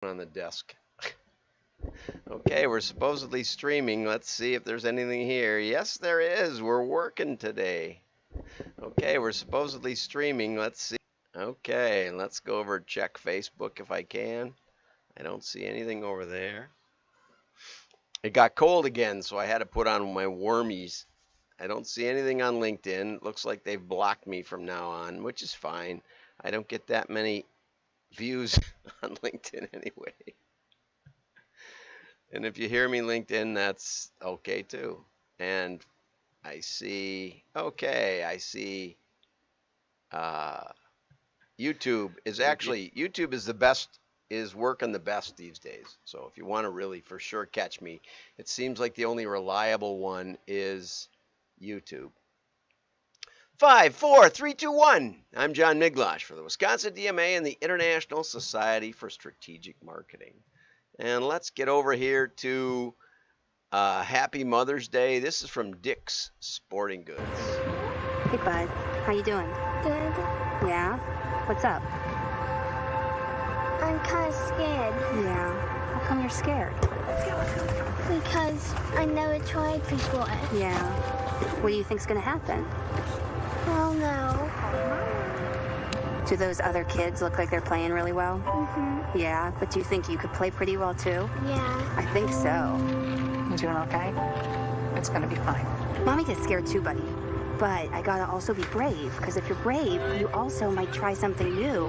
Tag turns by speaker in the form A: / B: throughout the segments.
A: on the desk. Okay, we're supposedly streaming. Let's see if there's anything here. Yes, there is. We're working today. Okay, we're supposedly streaming. Let's see. Okay, let's go over and check Facebook if I can. I don't see anything over there. It got cold again, so I had to put on my warmies. I don't see anything on LinkedIn. It looks like they've blocked me from now on, which is fine. I don't get that many views on LinkedIn anyway. And if you hear me LinkedIn, that's okay too. And I see, okay, I see YouTube is the best, is working the best these days. So if you want to really for sure catch me, it seems like the only reliable one is YouTube. 5, 4, 3, 2, 1. I'm John Miglosh for the Wisconsin DMA and the International Society for Strategic Marketing. And let's get over here to Happy Mother's Day. This is from Dick's Sporting Goods.
B: Hey, bud. How you doing?
C: Good.
B: Yeah? What's up?
C: I'm kind of scared
B: Yeah. How come you're scared?
C: because I never tried before.
B: Yeah. What do you think's gonna happen?
C: Oh no.
B: Do those other kids look like they're playing really well?
C: Mm-hmm.
B: Yeah, but do you think you could play pretty well too?
C: Yeah.
B: I think so.
D: You doing okay? It's gonna be fine.
B: Mommy gets scared too, buddy. But I gotta also be brave, because if you're brave, you also might try something new.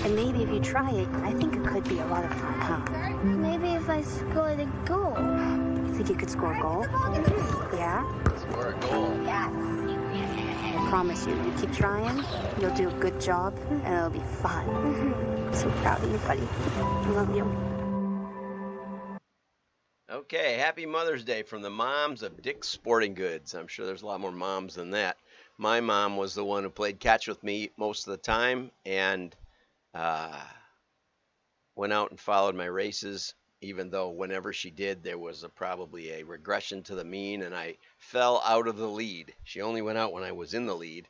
B: And maybe if you try it, I think it could be a lot of fun, huh?
C: Maybe if I scored a goal.
B: You think you could score a goal? Yeah?
A: Score a goal.
B: I promise you, you keep trying, you'll do a good job, and it'll be fun. I'm so proud of you, buddy. I love you.
A: Okay, Happy Mother's Day from the moms of Dick's Sporting Goods. I'm sure there's a lot more moms than that. My mom was the one who played catch with me most of the time and went out and followed my races, even though whenever she did, there was probably a regression to the mean, and I fell out of the lead. She only went out when I was in the lead.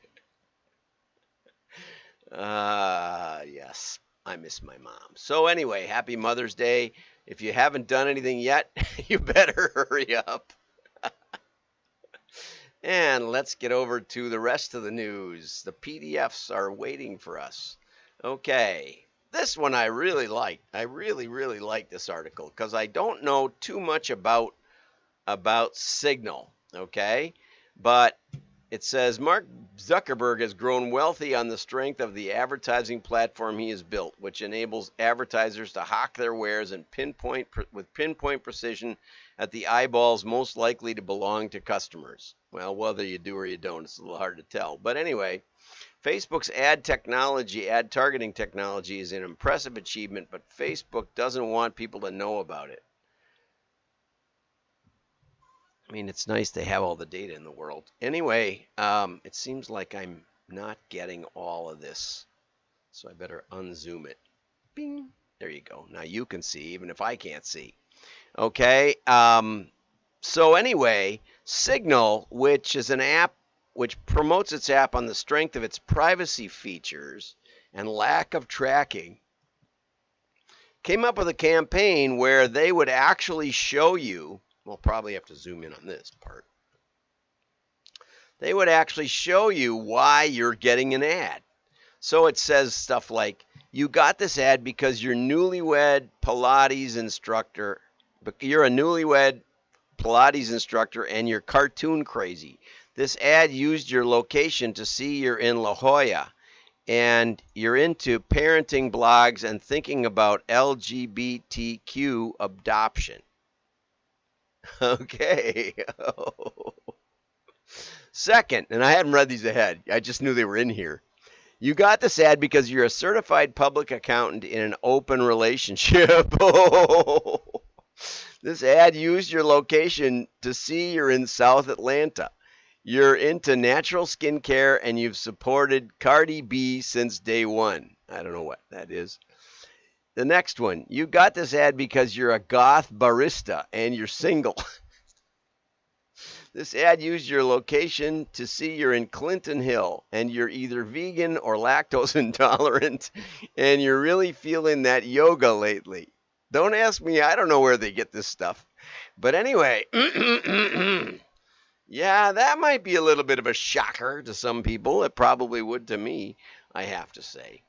A: Yes, I miss my mom. So anyway, Happy Mother's Day. If you haven't done anything yet, you better hurry up. And let's get over to the rest of the news. The PDFs are waiting for us. Okay, this one I really liked. I really like this article because I don't know too much about Signal, okay? But it says Mark Zuckerberg has grown wealthy on the strength of the advertising platform he has built, which enables advertisers to hawk their wares and pinpoint precision at the eyeballs most likely to belong to customers. Well, whether you do or you don't, it's a little hard to tell. But anyway, Facebook's ad targeting technology is an impressive achievement, but Facebook doesn't want people to know about it. I mean, it's nice they have all the data in the world. Anyway, it seems like I'm not getting all of this, so I better unzoom it. Bing. There you go. Now you can see, even if I can't see. Okay. So anyway, Signal, which is an app which promotes its app on the strength of its privacy features and lack of tracking, came up with a campaign where they would actually show you, we'll probably have to zoom in on this part. They would actually show you why you're getting an ad. So it says stuff like, you got this ad because you're a newlywed Pilates instructor and you're cartoon crazy. This ad used your location to see you're in La Jolla and you're into parenting blogs and thinking about LGBTQ adoption. Okay. Second, and I hadn't read these ahead. I just knew they were in here. You got this ad because you're a certified public accountant in an open relationship. This ad used your location to see you're in South Atlanta. You're into natural skincare and you've supported Cardi B since day one. I don't know what that is. The next one, you got this ad because you're a goth barista and you're single. This ad used your location to see you're in Clinton Hill and you're either vegan or lactose intolerant and you're really feeling that yoga lately. Don't ask me. I don't know where they get this stuff. But anyway, yeah, that might be a little bit of a shocker to some people. It probably would to me, I have to say.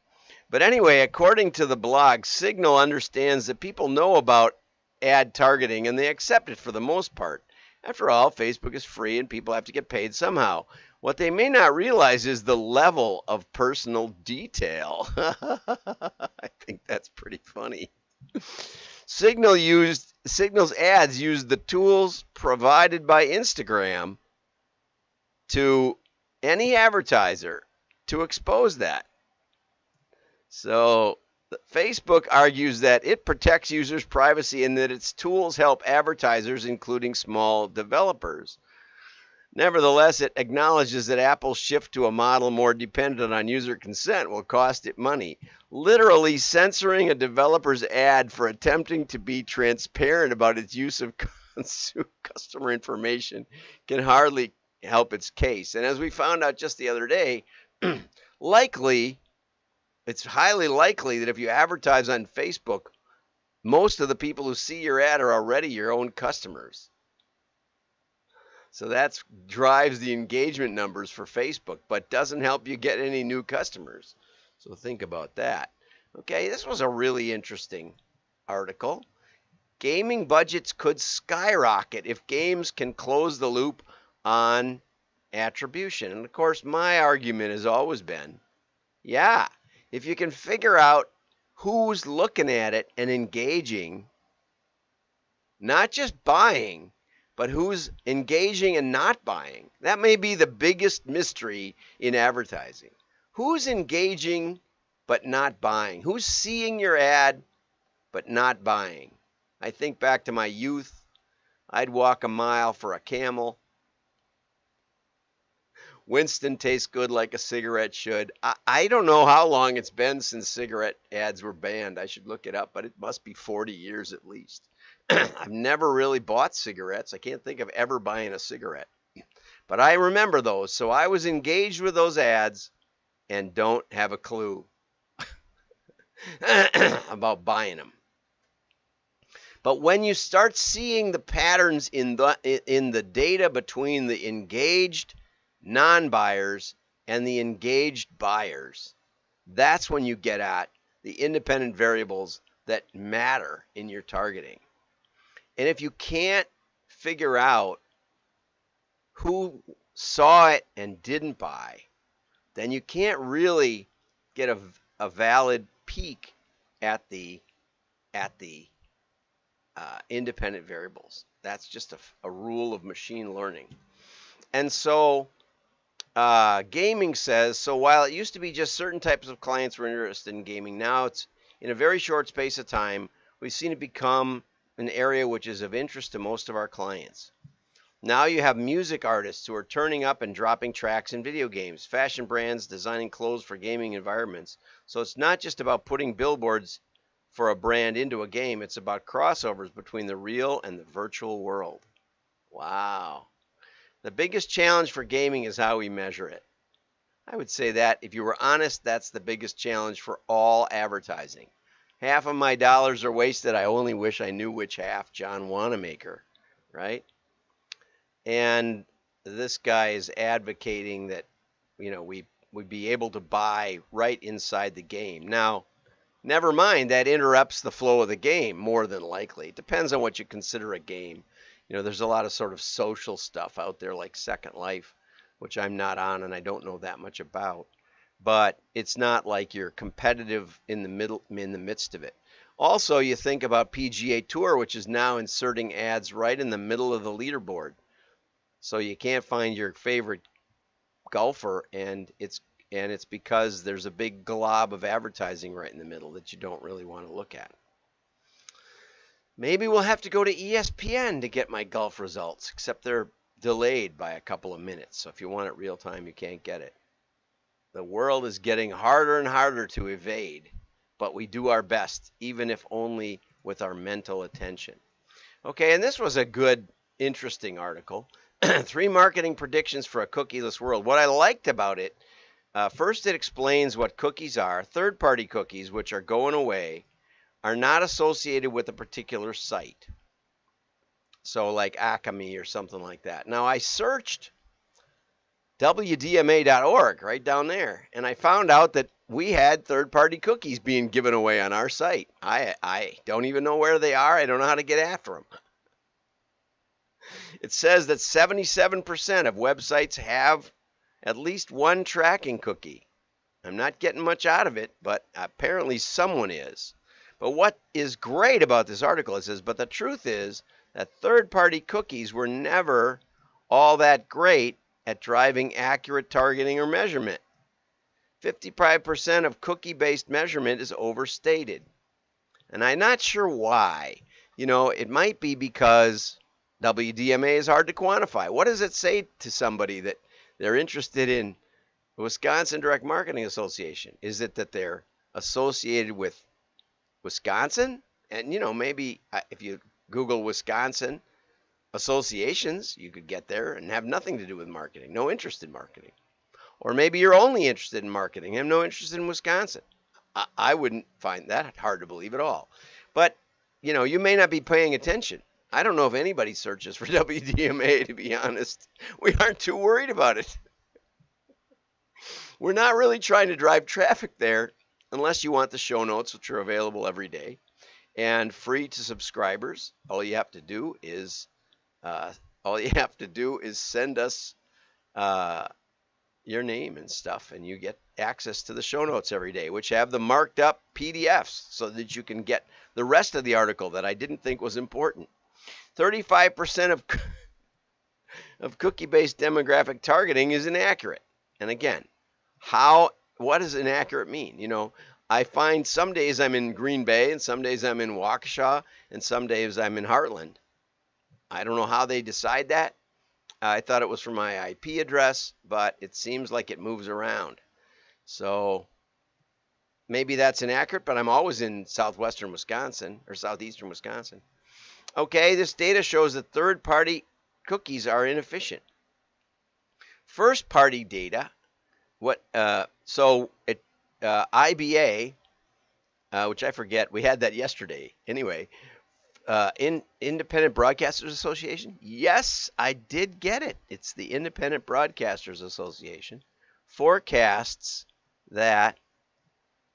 A: But anyway, according to the blog, Signal understands that people know about ad targeting and they accept it for the most part. After all, Facebook is free and people have to get paid somehow. What they may not realize is the level of personal detail. I think that's pretty funny. Signal's ads used the tools provided by Instagram to any advertiser to expose that. So Facebook argues that it protects users' privacy and that its tools help advertisers, including small developers. Nevertheless, it acknowledges that Apple's shift to a model more dependent on user consent will cost it money. Literally censoring a developer's ad for attempting to be transparent about its use of customer information can hardly help its case. And as we found out just the other day, it's highly likely that if you advertise on Facebook, most of the people who see your ad are already your own customers. So that drives the engagement numbers for Facebook, but doesn't help you get any new customers. So think about that. Okay, this was a really interesting article. Gaming budgets could skyrocket if games can close the loop on attribution. And of course, my argument has always been, yeah, if you can figure out who's looking at it and engaging, not just buying, but who's engaging and not buying. That may be the biggest mystery in advertising. Who's engaging but not buying? Who's seeing your ad but not buying? I think back to my youth. I'd walk a mile for a Camel. Winston tastes good like a cigarette should. I don't know how long it's been since cigarette ads were banned. I should look it up, but it must be 40 years at least. I've never really bought cigarettes. I can't think of ever buying a cigarette. But I remember those. So I was engaged with those ads and don't have a clue about buying them. But when you start seeing the patterns in the data between the engaged non-buyers and the engaged buyers, that's when you get at the independent variables that matter in your targeting. And if you can't figure out who saw it and didn't buy, then you can't really get a valid peek at the independent variables. That's just a rule of machine learning. And so gaming says, so while it used to be just certain types of clients were interested in gaming, now it's in a very short space of time, we've seen it become an area which is of interest to most of our clients. Now you have music artists who are turning up and dropping tracks in video games, fashion brands designing clothes for gaming environments. So it's not just about putting billboards for a brand into a game, it's about crossovers between the real and the virtual world. Wow. The biggest challenge for gaming is how we measure it. I would say that, if you were honest, that's the biggest challenge for all advertising. Half of my dollars are wasted. I only wish I knew which half. John Wanamaker, right? And this guy is advocating that, we would be able to buy right inside the game. Now, never mind, that interrupts the flow of the game, more than likely. It depends on what you consider a game. There's a lot of sort of social stuff out there like Second Life, which I'm not on and I don't know that much about. But it's not like you're competitive in the midst of it. Also, you think about PGA Tour, which is now inserting ads right in the middle of the leaderboard. So you can't find your favorite golfer, and it's because there's a big glob of advertising right in the middle that you don't really want to look at. Maybe we'll have to go to ESPN to get my golf results, except they're delayed by a couple of minutes. So if you want it real time, you can't get it. The world is getting harder and harder to evade, but we do our best, even if only with our mental attention. Okay, and this was a good, interesting article. 3 marketing predictions for a cookieless world. What I liked about it, first it explains what cookies are. Third-party cookies, which are going away, are not associated with a particular site. So like Acme or something like that. Now I searched WDMA.org right down there, and I found out that we had third-party cookies being given away on our site. I don't even know where they are. I don't know how to get after them. It says that 77% of websites have at least one tracking cookie. I'm not getting much out of it, but apparently someone is. But what is great about this article, it says, but the truth is that third-party cookies were never all that great at driving accurate targeting or measurement. 55% of cookie-based measurement is overstated. And I'm not sure why. You know, it might be because WDMA is hard to quantify. What does it say to somebody that they're interested in the Wisconsin Direct Marketing Association? Is it that they're associated with Wisconsin? And, you know, maybe if you Google Wisconsin associations, you could get there and have nothing to do with marketing, no interest in marketing. Or maybe you're only interested in marketing, have no interest in Wisconsin. I wouldn't find that hard to believe at all. But, you know, you may not be paying attention. I don't know if anybody searches for WDMA, to be honest. We aren't too worried about it. We're not really trying to drive traffic there unless you want the show notes, which are available every day and free to subscribers. All you have to do is send us your name and stuff, and you get access to the show notes every day, which have the marked up PDFs so that you can get the rest of the article that I didn't think was important. 35% of cookie-based demographic targeting is inaccurate. And again, what does inaccurate mean? You know, I find some days I'm in Green Bay, and some days I'm in Waukesha, and some days I'm in Heartland. I don't know how they decide that. I thought it was for my IP address, but it seems like it moves around. So maybe that's inaccurate, but I'm always in southwestern Wisconsin or southeastern Wisconsin. Okay, this data shows that third-party cookies are inefficient. First-party data, IBA, which I forget, we had that yesterday. Anyway, Independent Broadcasters Association. Yes, I did get it. It's the Independent Broadcasters Association. Forecasts that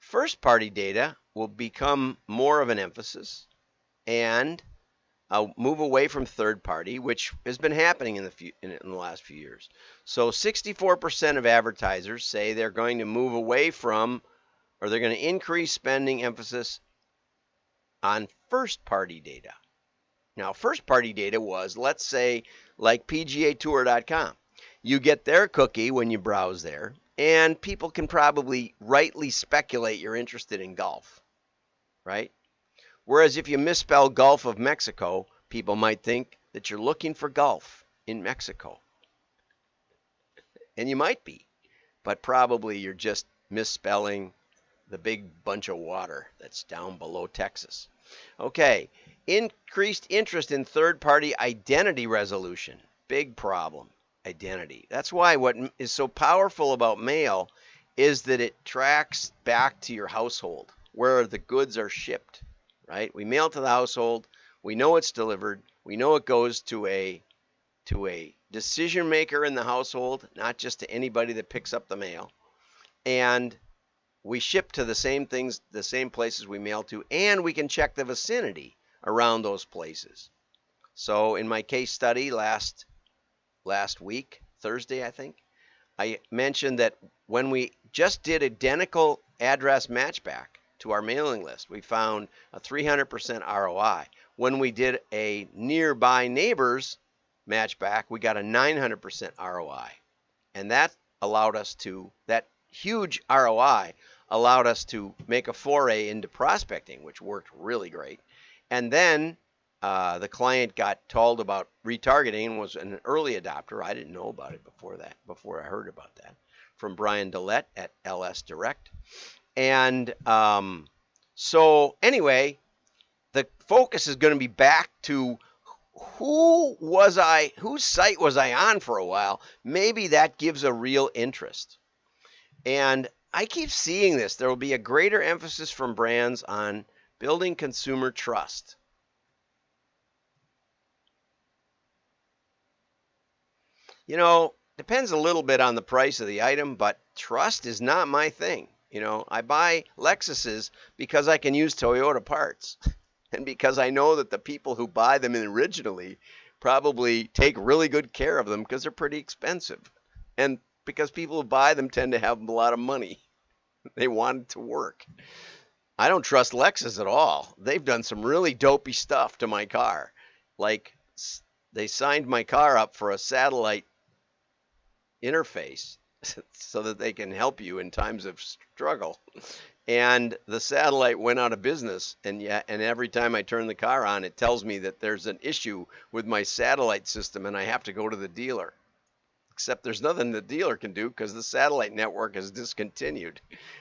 A: first-party data will become more of an emphasis and move away from third-party, which has been happening in the last few years. So 64% of advertisers say they're going to move away from, or they're going to increase spending emphasis on first-party data. Now, first-party data was, let's say, like PGAtour.com. You get their cookie when you browse there, and people can probably rightly speculate you're interested in golf, right? Whereas if you misspell Gulf of Mexico, people might think that you're looking for golf in Mexico. And you might be, but probably you're just misspelling the big bunch of water that's down below Texas. Okay, increased interest in third-party identity resolution. Big problem, identity. That's why what is so powerful about mail is that it tracks back to your household, where the goods are shipped, right? We mail to the household. We know it's delivered. We know it goes to a decision maker in the household, not just to anybody that picks up the mail. And we ship to the same things, the same places we mail to, and we can check the vicinity around those places. So in my case study last week, Thursday, I think, I mentioned that when we just did identical address matchback to our mailing list, we found a 300% ROI. When we did a nearby neighbors matchback, we got a 900% ROI. And that allowed us to, that huge ROI allowed us to make a foray into prospecting, which worked really great. And then the client got told about retargeting and was an early adopter. I didn't know about it before I heard about that, from Brian Dillette at LS Direct. And so anyway, the focus is going to be back to whose site was I on for a while? Maybe that gives a real interest. And I keep seeing this. There will be a greater emphasis from brands on Building consumer trust. You know, depends a little bit on the price of the item, but trust is not my thing. You know, I buy Lexuses because I can use Toyota parts and because I know that the people who buy them originally probably take really good care of them because they're pretty expensive. And because people who buy them tend to have a lot of money. They want it to work. I don't trust Lexus at all. They've done some really dopey stuff to my car. Like, they signed my car up for a satellite interface so that they can help you in times of struggle. And the satellite went out of business, and every time I turn the car on, it tells me that there's an issue with my satellite system and I have to go to the dealer. Except there's nothing the dealer can do because the satellite network is discontinued.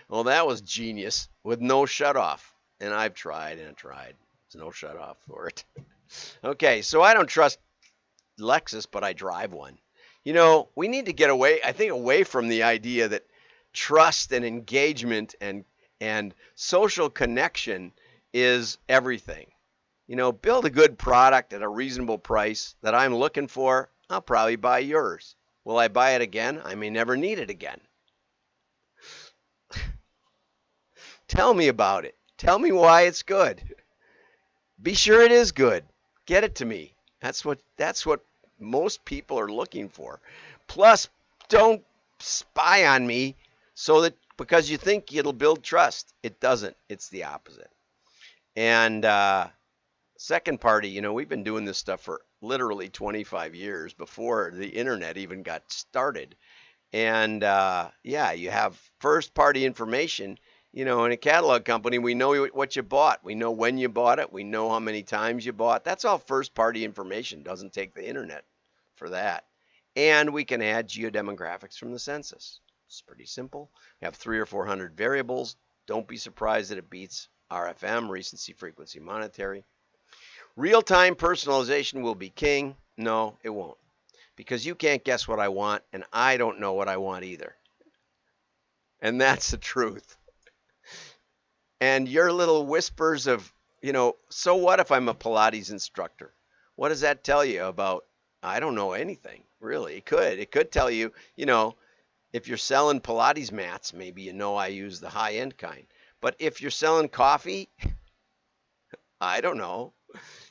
A: Well, that was genius with no shutoff. And I've tried and tried. There's no shutoff for it. Okay, so I don't trust Lexus, but I drive one. You know, we need to get away from the idea that trust and engagement and social connection is everything. You know, build a good product at a reasonable price that I'm looking for. I'll probably buy yours. Will I buy it again? I may never need it again. Tell me about it. Tell me why it's good. Be sure it is good. Get it to me. That's what most people are looking for. Plus, don't spy on me so that because you think it'll build trust. It doesn't. It's the opposite. And second party, you know, we've been doing this stuff for literally 25 years before the internet even got started. And yeah, you have first party information. You know, in a catalog company, we know what you bought. We know when you bought it. We know how many times you bought. That's all first party information. Doesn't take the internet for that. And we can add geodemographics from the census. It's pretty simple. We have 300 or 400 variables. Don't be surprised that it beats RFM, recency, frequency, monetary. Real-time personalization will be king. No, it won't. Because you can't guess what I want, and I don't know what I want either. And that's the truth. And your little whispers of, you know, so what if I'm a Pilates instructor? What does that tell you about, I don't know anything, really. It could tell you, you know, if you're selling Pilates mats, maybe you know I use the high-end kind. But if you're selling coffee, I don't know.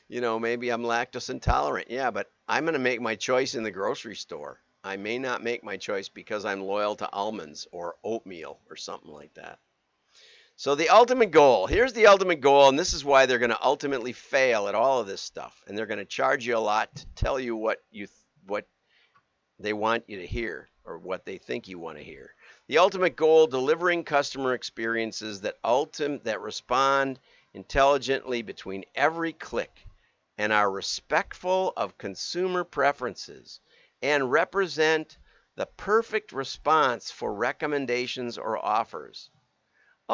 A: You know, maybe I'm lactose intolerant. Yeah, but I'm going to make my choice in the grocery store. I may not make my choice because I'm loyal to almonds or oatmeal or something like that. So the ultimate goal, here's the ultimate goal, and this is why they're going to ultimately fail at all of this stuff. And they're going to charge you a lot to tell you what they want you to hear or what they think you want to hear. The ultimate goal, delivering customer experiences that respond intelligently between every click and are respectful of consumer preferences and represent the perfect response for recommendations or offers.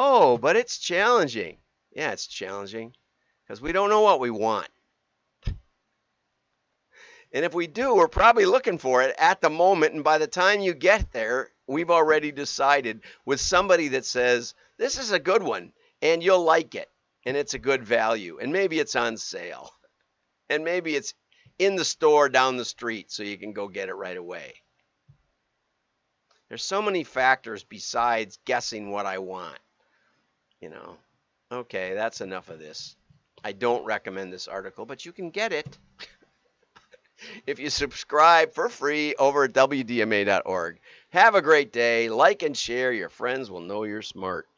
A: Oh, but it's challenging. Yeah, it's challenging because we don't know what we want. And if we do, we're probably looking for it at the moment. And by the time you get there, we've already decided with somebody that says, this is a good one and you'll like it. And it's a good value. And maybe it's on sale. And maybe it's in the store down the street so you can go get it right away. There's so many factors besides guessing what I want. You know, okay, that's enough of this. I don't recommend this article, but you can get it if you subscribe for free over at WDMA.org. Have a great day. Like and share. Your friends will know you're smart.